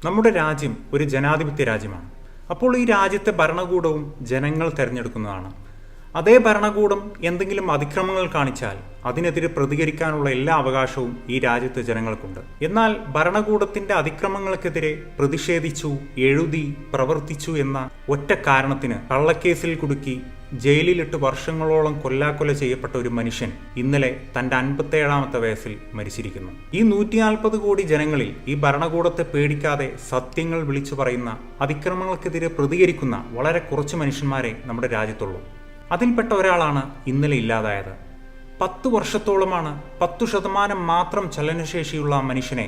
നമ്മുടെ രാജ്യം ഒരു ജനാധിപത്യ രാജ്യമാണ്. അപ്പോൾ ഈ രാജ്യത്തെ ഭരണകൂടവും ജനങ്ങൾ തിരഞ്ഞെടുക്കുന്നതാണ്. അതേ ഭരണകൂടം എന്തെങ്കിലും അതിക്രമങ്ങൾ കാണിച്ചാൽ അതിനെതിരെ പ്രതികരിക്കാനുള്ള എല്ലാ അവകാശവും ഈ രാജ്യത്തെ ജനങ്ങൾക്കുണ്ട്. എന്നാൽ ഭരണകൂടത്തിന്റെ അതിക്രമങ്ങൾക്കെതിരെ പ്രതിഷേധിച്ചു, എഴുതി, പ്രവർത്തിച്ചു എന്ന ഒറ്റ കാരണത്തിന് കള്ളക്കേസിൽ കുടുക്കി ജയിലിലിട്ട് വർഷങ്ങളോളം കൊല്ലാക്കൊല ചെയ്യപ്പെട്ട ഒരു മനുഷ്യൻ ഇന്നലെ തന്റെ 57ാമത്തെ വയസ്സിൽ മരിച്ചിരിക്കുന്നു. ഈ 140 കോടി ജനങ്ങളിൽ ഈ ഭരണകൂടത്തെ പേടിക്കാതെ സത്യങ്ങൾ വിളിച്ചു പറയുന്ന, അതിക്രമങ്ങൾക്കെതിരെ പ്രതികരിക്കുന്ന വളരെ കുറച്ച് മനുഷ്യന്മാരെ നമ്മുടെ രാജ്യത്തുള്ളൂ. അതിൽപ്പെട്ട ഒരാളാണ് ഇന്നലെ ഇല്ലാതായത്. 10 വർഷത്തോളമാണ് 10% മാത്രം ചലനശേഷിയുള്ള ആ മനുഷ്യനെ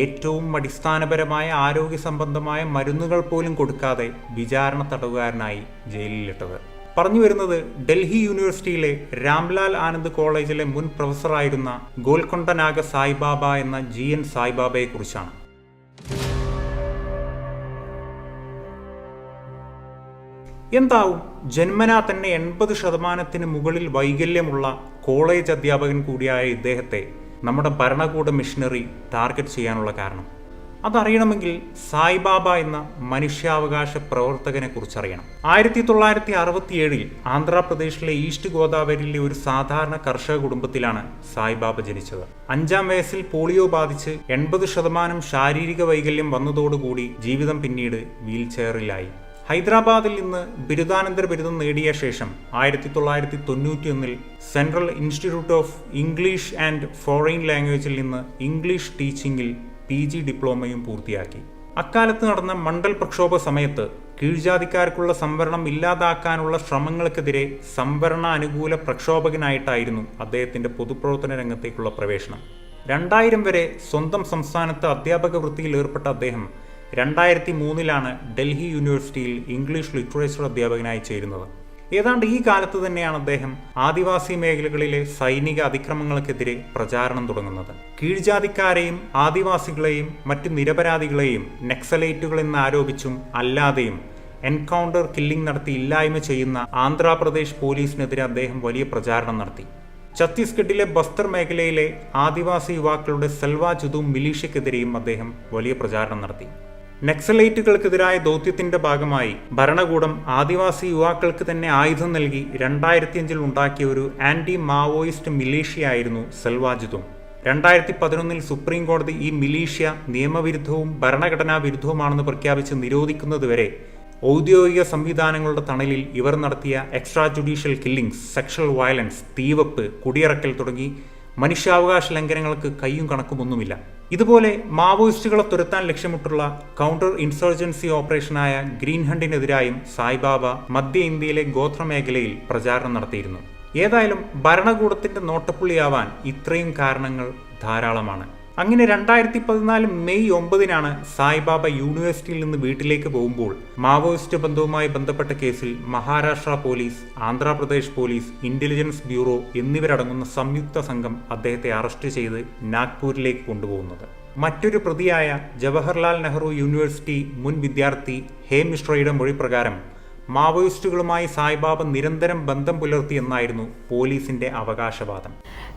ഏറ്റവും അടിസ്ഥാനപരമായ ആരോഗ്യ സംബന്ധമായ മരുന്നുകൾ പോലും കൊടുക്കാതെ വിചാരണ തടവുകാരനായി ജയിലിലിട്ടത്. പറഞ്ഞു വരുന്നത് ഡൽഹി യൂണിവേഴ്സിറ്റിയിലെ രാംലാൽ ആനന്ദ് കോളേജിലെ മുൻ പ്രൊഫസറായിരുന്ന ഗോൽക്കൊണ്ടനാഗ സായിബാബ എന്ന GN സായിബാബയെ കുറിച്ചാണ്. എന്താവും ജന്മനാ തന്നെ 80% മുകളിൽ വൈകല്യമുള്ള കോളേജ് അധ്യാപകൻ കൂടിയായ ഇദ്ദേഹത്തെ നമ്മുടെ ഭരണകൂട മിഷനറി ടാർഗറ്റ് ചെയ്യാനുള്ള കാരണം? അതറിയണമെങ്കിൽ സായിബാബ എന്ന മനുഷ്യാവകാശ പ്രവർത്തകനെ കുറിച്ചറിയണം. 1967 ആന്ധ്രാപ്രദേശിലെ ഈസ്റ്റ് ഗോദാവരിയിലെ ഒരു സാധാരണ കർഷക കുടുംബത്തിലാണ് സായിബാബ ജനിച്ചത്. 5ാം വയസ്സിൽ പോളിയോ ബാധിച്ച് 80% ശാരീരിക വൈകല്യം വന്നതോടുകൂടി ജീവിതം പിന്നീട് വീൽ ചെയറിലായി. ഹൈദരാബാദിൽ നിന്ന് ബിരുദാനന്തര ബിരുദം നേടിയ ശേഷം 1991 central institute of English and foreign ലാംഗ്വേജിൽ നിന്ന് ഇംഗ്ലീഷ് ടീച്ചിങ്ങിൽ PG ഡിപ്ലോമയും പൂർത്തിയാക്കി. അക്കാലത്ത് നടന്ന മണ്ഡൽ പ്രക്ഷോഭ സമയത്ത് കീഴ്ജാതിക്കാർക്കുള്ള സംവരണം ഇല്ലാതാക്കാനുള്ള ശ്രമങ്ങൾക്കെതിരെ സംവരണ അനുകൂല പ്രക്ഷോഭകനായിട്ടായിരുന്നു അദ്ദേഹത്തിന്റെ പൊതുപ്രവർത്തന രംഗത്തേക്കുള്ള പ്രവേശനം. 2000 വരെ സ്വന്തം സംസ്ഥാനത്ത് അധ്യാപക വൃത്തിയിൽ ഏർപ്പെട്ട അദ്ദേഹം 2003 ഡൽഹി യൂണിവേഴ്സിറ്റിയിൽ ഇംഗ്ലീഷ് ലിറ്ററേച്ചർ അധ്യാപകനായി ചേരുന്നത്. ഏതാണ്ട് ഈ കാലത്ത് തന്നെയാണ് അദ്ദേഹം ആദിവാസി മേഖലകളിലെ സൈനിക അതിക്രമങ്ങൾക്കെതിരെ പ്രചാരണം തുടങ്ങുന്നത്. കീഴ്ജാതിക്കാരെയും ആദിവാസികളെയും മറ്റു നിരപരാധികളെയും നക്സലൈറ്റുകളെന്ന് ആരോപിച്ചും അല്ലാതെയും എൻകൗണ്ടർ കില്ലിംഗ് നടത്തി ഇല്ലായ്മ ചെയ്യുന്ന ആന്ധ്രാപ്രദേശ് പോലീസിനെതിരെ അദ്ദേഹം വലിയ പ്രചാരണം നടത്തി. ഛത്തീസ്ഗഡിലെ ബസ്തർ മേഖലയിലെ ആദിവാസി യുവാക്കളുടെ സെൽവാ ജുദു മിലീഷ്യക്കെതിരെയും അദ്ദേഹം വലിയ പ്രചാരണം നടത്തി. നക്സലൈറ്റുകൾക്കെതിരായ ദൗത്യത്തിന്റെ ഭാഗമായി ഭരണകൂടം ആദിവാസി യുവാക്കൾക്ക് തന്നെ ആയുധം നൽകി 2005 ഉണ്ടാക്കിയ ഒരു ആന്റി മാവോയിസ്റ്റ് മിലീഷ്യയായിരുന്നു സെൽവാ ജുദു. 2011 സുപ്രീം കോടതി ഈ മിലീഷ്യ നിയമവിരുദ്ധവും ഭരണഘടനാ വിരുദ്ധവുമാണെന്ന് പ്രഖ്യാപിച്ച് നിരോധിക്കുന്നതുവരെ ഔദ്യോഗിക സംവിധാനങ്ങളുടെ തണലിൽ ഇവർ നടത്തിയ extra judicial killings, sexual violence, തീവപ്പ്, കുടിയിറക്കൽ തുടങ്ങി മനുഷ്യാവകാശ ലംഘനങ്ങൾക്ക് കയ്യും കണക്കുമൊന്നുമില്ല. ഇതുപോലെ മാവോയിസ്റ്റുകളെ തുരത്താൻ ലക്ഷ്യമിട്ടുള്ള കൗണ്ടർ ഇൻസർജൻസി ഓപ്പറേഷനായ ഗ്രീൻ ഹണ്ടിനെതിരായും സായിബാബ മധ്യ ഇന്ത്യയിലെ ഗോത്ര മേഖലയിൽ പ്രചാരണം നടത്തിയിരുന്നു. ഏതായാലും ഭരണകൂടത്തിന്റെ നോട്ടപ്പുള്ളിയാവാൻ ഇത്രയും കാരണങ്ങൾ ധാരാളമാണ്. അങ്ങനെ 2014 മെയ് 9 സായിബാബ യൂണിവേഴ്സിറ്റിയിൽ നിന്ന് വീട്ടിലേക്ക് പോകുമ്പോൾ മാവോയിസ്റ്റ് ബന്ധവുമായി ബന്ധപ്പെട്ട കേസിൽ Maharashtra police, Andhra Pradesh police, intelligence bureau എന്നിവരടങ്ങുന്ന സംയുക്ത സംഘം അദ്ദേഹത്തെ അറസ്റ്റ് ചെയ്ത് നാഗ്പൂരിലേക്ക് കൊണ്ടുപോകുന്നത്. മറ്റൊരു പ്രതിയായ ജവഹർലാൽ നെഹ്റു യൂണിവേഴ്സിറ്റി മുൻ വിദ്യാർത്ഥി ഹേം മിശ്രയുടെ മൊഴി പ്രകാരം മാവോയിസ്റ്റുകളുമായി സായിബാബ നിരന്തരം ബന്ധം പുലർത്തിയെന്നായിരുന്നു പോലീസിന്റെ അവകാശവാദം.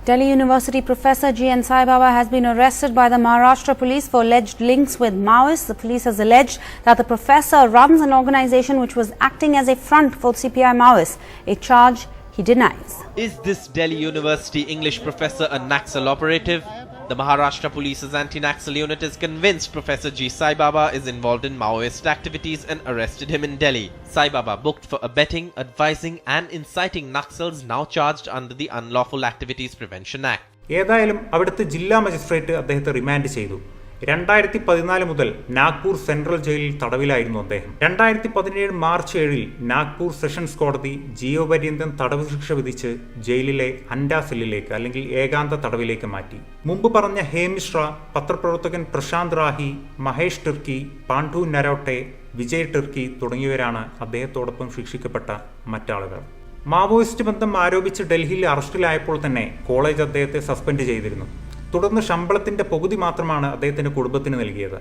Delhi University professor GN Saibaba has been arrested by the Maharashtra police for alleged links with Maoists. The police has alleged that the professor runs an organization which was acting as a front for CPI Maoists, a charge he denies. Is this Delhi University English professor a Naxal operative? The Maharashtra Police's anti-Naxal unit is convinced Professor G. Saibaba is involved in Maoist activities and arrested him in Delhi. Saibaba booked for abetting, advising and inciting Naxals, now charged under the Unlawful Activities Prevention Act. ഏതായാലും അവിടുത്തെ ജില്ലാ magistrate അദ്ദേഹത്തെ remand ചെയ്തു. 2014 മുതൽ Nagpur central ജയിലിൽ തടവിലായിരുന്നു അദ്ദേഹം. 2017 March 7 Nagpur sessions കോടതി ജീവപര്യന്തം തടവ് ശിക്ഷ വിധിച്ച് ജയിലിലെ അൻഡാ സെല്ലിലേക്ക് അല്ലെങ്കിൽ ഏകാന്ത തടവിലേക്ക് മാറ്റി. മുമ്പ് പറഞ്ഞ ഹേം മിശ്ര, പത്രപ്രവർത്തകൻ പ്രശാന്ത് റാഹി, മഹേഷ് ടിർക്കി, പാണ്ഡു നരോട്ടെ, വിജയ് ടിർക്കി തുടങ്ങിയവരാണ് അദ്ദേഹത്തോടൊപ്പം ശിക്ഷിക്കപ്പെട്ട മറ്റാളുകൾ. മാവോയിസ്റ്റ് ബന്ധം ആരോപിച്ച് ഡൽഹിയിൽ അറസ്റ്റിലായപ്പോൾ തന്നെ കോളേജ് അദ്ദേഹത്തെ സസ്പെൻഡ് ചെയ്തിരുന്നു. തുടർന്ന് ശമ്പളത്തിന്റെ പകുതി മാത്രമാണ് അദ്ദേഹത്തിന്റെ കുടുംബത്തിന് നൽകിയത്.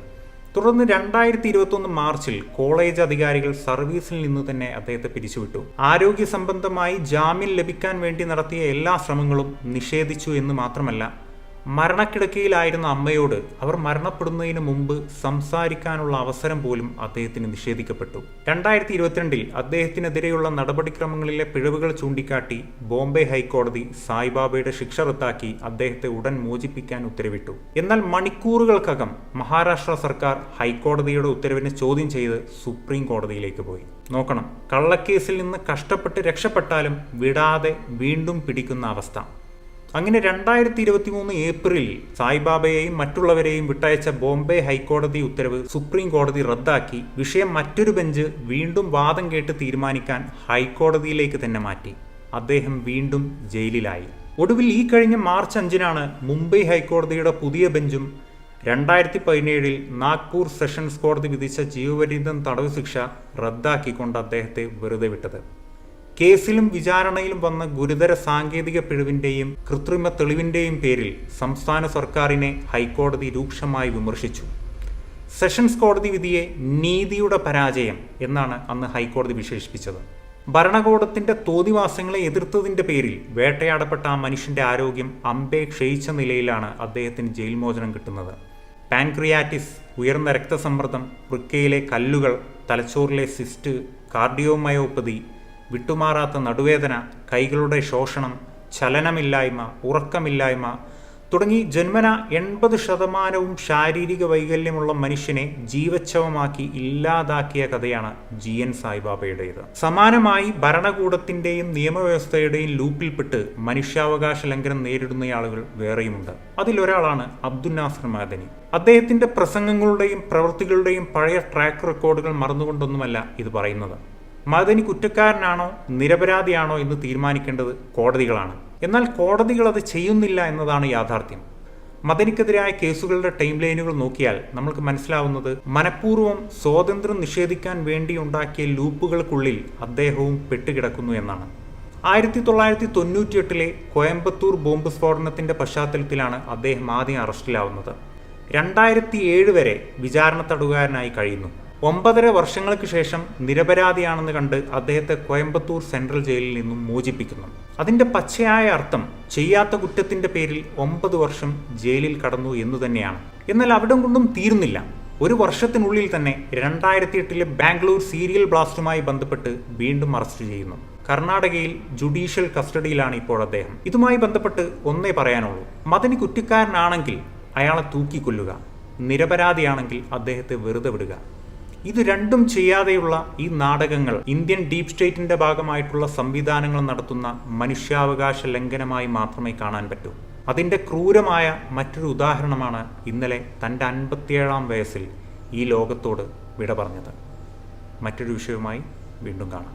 തുടർന്ന് 2021 മാർച്ചിൽ കോളേജ് അധികാരികൾ സർവീസിൽ നിന്ന് തന്നെ അദ്ദേഹത്തെ പിരിച്ചുവിട്ടു. ആരോഗ്യ സംബന്ധമായി ജാമ്യം ലഭിക്കാൻ വേണ്ടി നടത്തിയ എല്ലാ ശ്രമങ്ങളും നിഷേധിച്ചു എന്ന് മാത്രമല്ല, മരണക്കിടക്കയിലായിരുന്ന അമ്മയോട് അവർ മരണപ്പെടുന്നതിന് മുമ്പ് സംസാരിക്കാനുള്ള അവസരം പോലും അദ്ദേഹത്തിന് നിഷേധിക്കപ്പെട്ടു. 2022 അദ്ദേഹത്തിനെതിരെയുള്ള നടപടിക്രമങ്ങളിലെ പിഴവുകൾ ചൂണ്ടിക്കാട്ടി ബോംബെ ഹൈക്കോടതി സായിബാബയുടെ ശിക്ഷ റദ്ദാക്കി അദ്ദേഹത്തെ ഉടൻ മോചിപ്പിക്കാൻ ഉത്തരവിട്ടു. എന്നാൽ മണിക്കൂറുകൾക്കകം മഹാരാഷ്ട്ര സർക്കാർ ഹൈക്കോടതിയുടെ ഉത്തരവിനെ ചോദ്യം ചെയ്ത് സുപ്രീം കോടതിയിലേക്ക് പോയി. നോക്കണം, കള്ളക്കേസിൽ നിന്ന് കഷ്ടപ്പെട്ട് രക്ഷപ്പെട്ടാലും വിടാതെ വീണ്ടും പിടിക്കുന്ന അവസ്ഥ. അങ്ങനെ 2023 ഏപ്രിലിൽ സായിബാബയെയും മറ്റുള്ളവരെയും വിട്ടയച്ച ബോംബെ ഹൈക്കോടതി ഉത്തരവ് സുപ്രീം കോടതി റദ്ദാക്കി വിഷയം മറ്റൊരു ബെഞ്ച് വീണ്ടും വാദം കേട്ട് തീരുമാനിക്കാൻ ഹൈക്കോടതിയിലേക്ക് തന്നെ മാറ്റി. അദ്ദേഹം വീണ്ടും ജയിലിലായി. ഒടുവിൽ ഈ കഴിഞ്ഞ മാർച്ച് 5-നാണ് മുംബൈ ഹൈക്കോടതിയുടെ പുതിയ ബെഞ്ചും 2017 നാഗ്പൂർ സെഷൻസ് കോടതി വിധിച്ച ജീവപര്യന്തം തടവ് ശിക്ഷ റദ്ദാക്കിക്കൊണ്ട് അദ്ദേഹത്തെ വെറുതെ വിട്ടത്. കേസിലും വിചാരണയിലും വന്ന ഗുരുതര സാങ്കേതിക പിഴവിന്റെയും കൃത്രിമ തെളിവിന്റെയും പേരിൽ സംസ്ഥാന സർക്കാരിനെ ഹൈക്കോടതി രൂക്ഷമായി വിമർശിച്ചു. സെഷൻസ് കോടതി വിധിയെ നീതിയുടെ പരാജയം എന്നാണ് അന്ന് ഹൈക്കോടതി വിശേഷിപ്പിച്ചത്. ഭരണകൂടത്തിന്റെ തോന്നിവാസങ്ങളെ എതിർത്തതിന്റെ പേരിൽ വേട്ടയാടപ്പെട്ട ആ മനുഷ്യന്റെ ആരോഗ്യം അമ്പേ ക്ഷയിച്ച നിലയിലാണ് അദ്ദേഹത്തിന് ജയിൽ മോചനം കിട്ടുന്നത്. പാൻക്രിയാറ്റിസ്, ഉയർന്ന രക്തസമ്മർദ്ദം, വൃക്കയിലെ കല്ലുകൾ, തലച്ചോറിലെ സിസ്റ്റ്, കാർഡിയോമയോപ്പതി, വിട്ടുമാറാത്ത നടുവേദന, കൈകളുടെ ശോഷണം, ചലനമില്ലായ്മ, ഉറക്കമില്ലായ്മ തുടങ്ങി ജന്മന 80% ശാരീരിക വൈകല്യമുള്ള മനുഷ്യനെ ജീവച്ഛവമാക്കി ഇല്ലാതാക്കിയ കഥയാണ് GN സായിബാബയുടേത്. സമാനമായി ഭരണകൂടത്തിന്റെയും നിയമവ്യവസ്ഥയുടെയും ലൂപ്പിൽപ്പെട്ട് മനുഷ്യാവകാശ ലംഘനം നേരിടുന്നയാളുകൾ വേറെയുമുണ്ട്. അതിലൊരാളാണ് അബ്ദുൽ നാസർ മദനി. അദ്ദേഹത്തിന്റെ പ്രസംഗങ്ങളുടെയും പ്രവൃത്തികളുടെയും പഴയ ട്രാക്ക് റെക്കോർഡുകൾ മറന്നുകൊണ്ടൊന്നുമല്ല ഇത് പറയുന്നത്. മദനി കുറ്റക്കാരനാണോ നിരപരാധിയാണോ എന്ന് തീരുമാനിക്കേണ്ടത് കോടതികളാണ്. എന്നാൽ കോടതികൾ അത് ചെയ്യുന്നില്ല എന്നതാണ് യാഥാർത്ഥ്യം. മദനിക്കെതിരായ കേസുകളുടെ ടൈം ലൈനുകൾ നോക്കിയാൽ നമ്മൾക്ക് മനസ്സിലാവുന്നത് മനഃപൂർവ്വം സ്വാതന്ത്ര്യം നിഷേധിക്കാൻ വേണ്ടി ഉണ്ടാക്കിയ ലൂപ്പുകൾക്കുള്ളിൽ അദ്ദേഹവും പെട്ടുകിടക്കുന്നു എന്നാണ്. 1998 കോയമ്പത്തൂർ ബോംബ് സ്ഫോടനത്തിന്റെ പശ്ചാത്തലത്തിലാണ് അദ്ദേഹം ആദ്യം അറസ്റ്റിലാവുന്നത്. 2007 വരെ വിചാരണ തടവുകാരനായി കഴിയുന്നു. 9.5 വർഷങ്ങൾക്ക് ശേഷം നിരപരാധിയാണെന്ന് കണ്ട് അദ്ദേഹത്തെ കോയമ്പത്തൂർ സെൻട്രൽ ജയിലിൽ നിന്നും മോചിപ്പിക്കുന്നു. അതിന്റെ പച്ചയായ അർത്ഥം ചെയ്യാത്ത കുറ്റത്തിന്റെ പേരിൽ 9 വർഷം ജയിലിൽ കടന്നു എന്നു തന്നെയാണ്. എന്നാൽ അവിടെ കൊണ്ടും തീരുന്നില്ല. ഒരു വർഷത്തിനുള്ളിൽ തന്നെ 2008 ബാംഗ്ലൂർ സീരിയൽ ബ്ലാസ്റ്റുമായി ബന്ധപ്പെട്ട് വീണ്ടും അറസ്റ്റ് ചെയ്യുന്നു. കർണാടകയിൽ ജുഡീഷ്യൽ കസ്റ്റഡിയിലാണ് ഇപ്പോൾ അദ്ദേഹം. ഇതുമായി ബന്ധപ്പെട്ട് ഒന്നേ പറയാനുള്ളൂ: മദനി കുറ്റക്കാരനാണെങ്കിൽ അയാളെ തൂക്കിക്കൊല്ലുക, നിരപരാധിയാണെങ്കിൽ അദ്ദേഹത്തെ വെറുതെ വിടുക. ഇത് രണ്ടും ചെയ്യാതെയുള്ള ഈ നാടകങ്ങൾ ഇന്ത്യൻ ഡീപ് സ്റ്റേറ്റിന്റെ ഭാഗമായിട്ടുള്ള സംവിധാനങ്ങൾ നടത്തുന്ന മനുഷ്യാവകാശ ലംഘനമായി മാത്രമേ കാണാൻ പറ്റൂ. അതിന്റെ ക്രൂരമായ മറ്റൊരു ഉദാഹരണമാണ് ഇന്നലെ തൻ്റെ 57-ാം വയസ്സിൽ ഈ ലോകത്തോട് വിട പറഞ്ഞത്. മറ്റൊരു വിഷയവുമായി വീണ്ടും കാണാം.